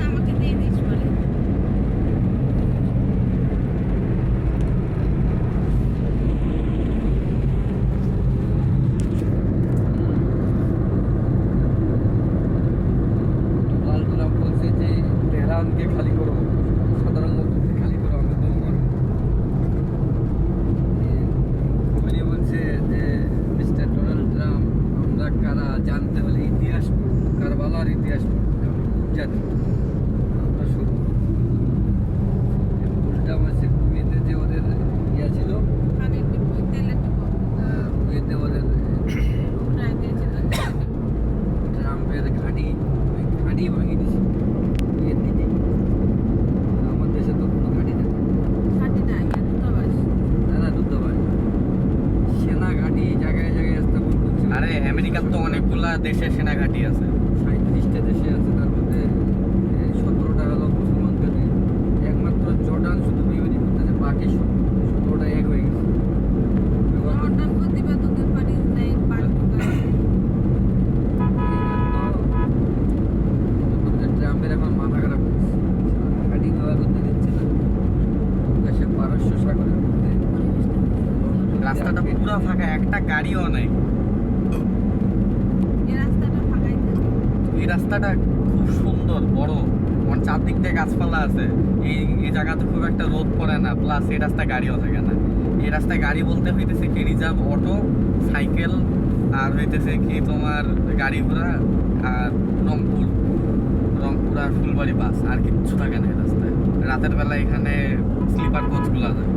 আমাকে দিয়ে দিস বলে। ডোনাল্ড ট্রাম্প বলছে যে তেহরানকে খালি করো, সাধারণ লোককে খালি করো, আমরা দম করো। খোমেনি বলছে যে মিস্টার ডোনাল্ড ট্রাম্প, আমরা কারা জানতে হলে ইতিহাস পড়ো, কারবালার ইতিহাস পড়ো, জানি আমরা শুরু। উল্টা মাসে কুয়েতে যে ওদের ইয়া ছিল, পানির ডিপো, তেলের ডিপো, কুয়েতে ওদের প্রায় দিয়েছিল তেলের ডিপো। ট্রাম্পের ঘাঁটি, ওই ঘাঁটি ভাঙিয়ে দিয়েছে কুয়েত দিকে। আমার দেশে তো কোনো ঘাঁটি নেই। ঘাটি না, ইয়া দূতাবাস। না দূতাবাস, সেনা ঘাঁটি জায়গায় জায়গায় স্থাপন করছে। আরে আমেরিকার তো অনেকগুলা দেশে সেনা ঘাঁটি আছে। 37টা দেশে আছে, তার মধ্যে 17টা হলো মুসলমান কান্ট্রি। একমাত্র জর্ডান শুধু বিরোধী করতেছে, বাকি 17টা এক হয়ে গেছে। জর্ডান প্রতিবেদকের প্যালেস্টাইন পাঠ্যক্রম। ট্রাম্পের এখন মাথা খারাপ হয়েছে, ঘাঁটি ব্যবহার করতে দিচ্ছে না। দেশে পারস্য সাগরের মধ্যে রাস্তাটা পুরো ফাঁকা, একটা গাড়িও নাই। এই রাস্তাটা ফাঁকাই থাকে। এই রাস্তাটা খুব সুন্দর, বড়, ওর চারদিক দিয়ে গাছপালা আছে। এই জায়গাতে খুব একটা রোদ পড়ে না, প্লাস এই রাস্তায় গাড়িও থাকে না। এই রাস্তায় গাড়ি বলতে হইতেছে কি রিজার্ভ অটো, সাইকেল, আর হইতেছে কি তোমার গাড়ি ঘোড়া, আর রংপুর আর ফুলবাড়ি বাস, আর কিচ্ছু থাকে না এই রাস্তায়। রাতের বেলা এখানে স্লিপার কোচগুলো যায়।